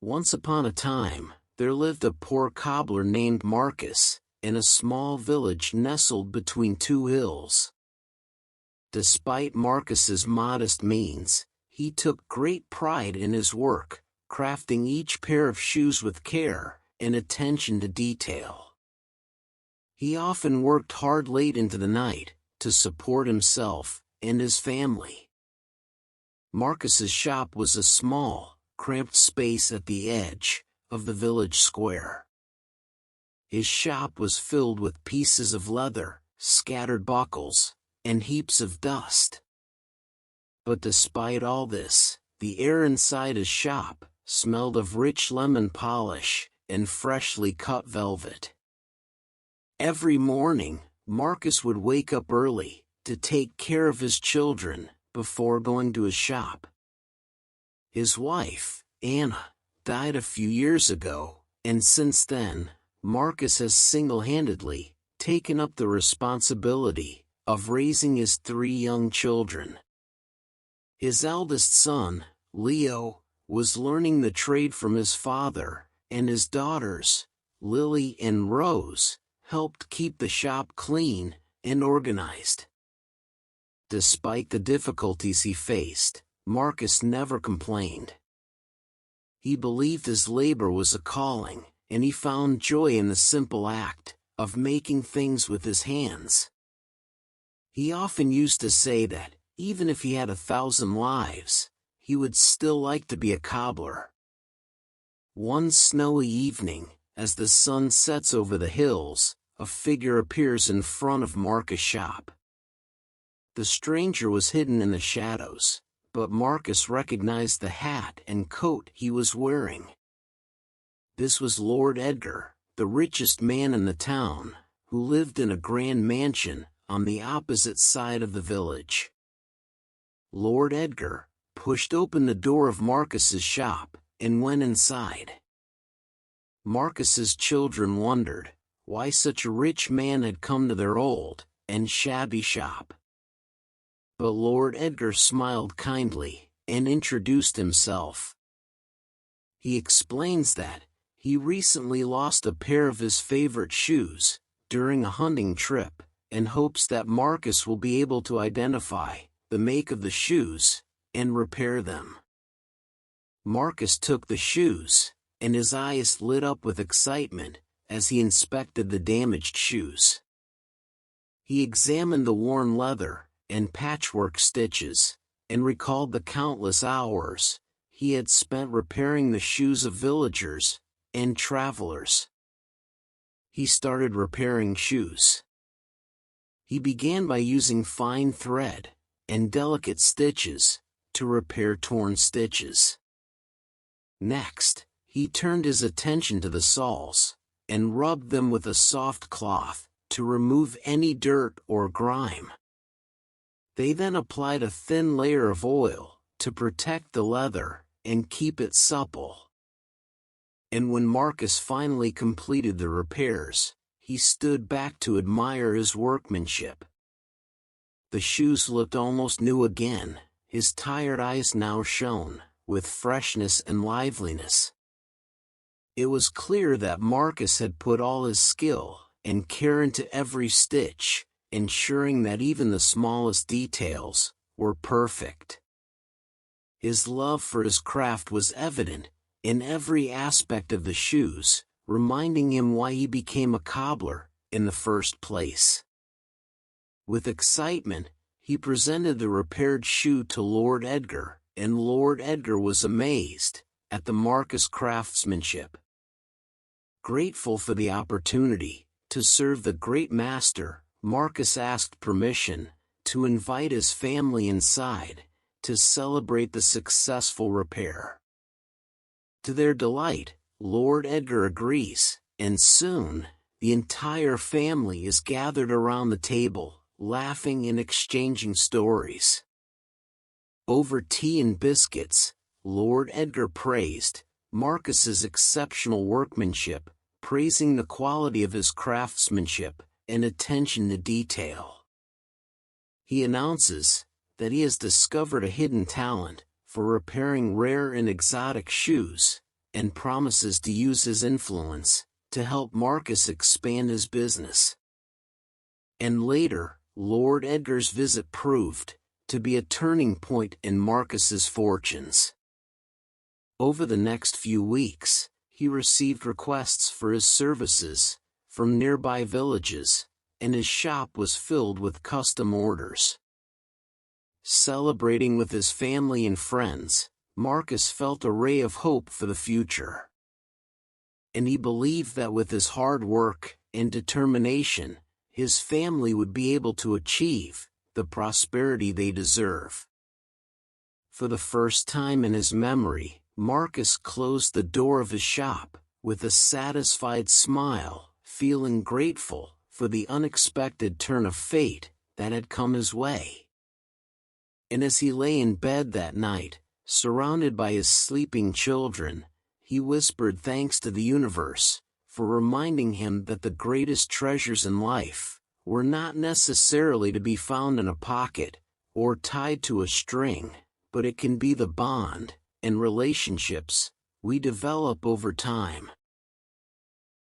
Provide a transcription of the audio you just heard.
Once upon a time, there lived a poor cobbler named Marcus, in a small village nestled between two hills. Despite Marcus's modest means, he took great pride in his work, crafting each pair of shoes with care and attention to detail. He often worked hard late into the night to support himself and his family. Marcus's shop was a small, cramped space at the edge of the village square. His shop was filled with pieces of leather, scattered buckles, and heaps of dust. But despite all this, the air inside his shop smelled of rich lemon polish and freshly cut velvet. Every morning, Marcus would wake up early to take care of his children before going to his shop. His wife, Anna, died a few years ago, and since then, Marcus has single-handedly taken up the responsibility of raising his 3 young children. His eldest son, Leo, was learning the trade from his father, and his daughters, Lily and Rose, helped keep the shop clean and organized. Despite the difficulties he faced, Marcus never complained. He believed his labor was a calling, and he found joy in the simple act of making things with his hands. He often used to say that, even if he had 1,000 lives, he would still like to be a cobbler. One snowy evening, as the sun sets over the hills, a figure appears in front of Marcus' shop. The stranger was hidden in the shadows, but Marcus recognized the hat and coat he was wearing. This was Lord Edgar, the richest man in the town, who lived in a grand mansion on the opposite side of the village. Lord Edgar pushed open the door of Marcus's shop and went inside. Marcus's children wondered why such a rich man had come to their old and shabby shop. But Lord Edgar smiled kindly and introduced himself. He explains that he recently lost a pair of his favorite shoes during a hunting trip and hopes that Marcus will be able to identify the make of the shoes and repair them. Marcus took the shoes, and his eyes lit up with excitement as he inspected the damaged shoes. He examined the worn leather and patchwork stitches, and recalled the countless hours he had spent repairing the shoes of villagers and travelers. He started repairing shoes. He began by using fine thread and delicate stitches to repair torn stitches. Next, he turned his attention to the soles and rubbed them with a soft cloth to remove any dirt or grime. They then applied a thin layer of oil to protect the leather and keep it supple. And when Marcus finally completed the repairs, he stood back to admire his workmanship. The shoes looked almost new again, his tired eyes now shone with freshness and liveliness. It was clear that Marcus had put all his skill and care into every stitch, ensuring that even the smallest details were perfect. His love for his craft was evident in every aspect of the shoes, reminding him why he became a cobbler in the first place. With excitement, he presented the repaired shoe to Lord Edgar, and Lord Edgar was amazed at the Marcus craftsmanship. Grateful for the opportunity to serve the great master, Marcus asked permission to invite his family inside to celebrate the successful repair. To their delight, Lord Edgar agrees, and soon, the entire family is gathered around the table, laughing and exchanging stories. Over tea and biscuits, Lord Edgar praised Marcus's exceptional workmanship, praising the quality of his craftsmanship and attention to detail. He announces that he has discovered a hidden talent for repairing rare and exotic shoes, and promises to use his influence to help Marcus expand his business. And later, Lord Edgar's visit proved to be a turning point in Marcus's fortunes. Over the next few weeks, he received requests for his services from nearby villages, and his shop was filled with custom orders. Celebrating with his family and friends, Marcus felt a ray of hope for the future. And he believed that with his hard work and determination, his family would be able to achieve the prosperity they deserve. For the first time in his memory, Marcus closed the door of his shop with a satisfied smile, feeling grateful for the unexpected turn of fate that had come his way. And as he lay in bed that night, surrounded by his sleeping children, he whispered thanks to the universe for reminding him that the greatest treasures in life were not necessarily to be found in a pocket or tied to a string, but it can be the bond and relationships we develop over time.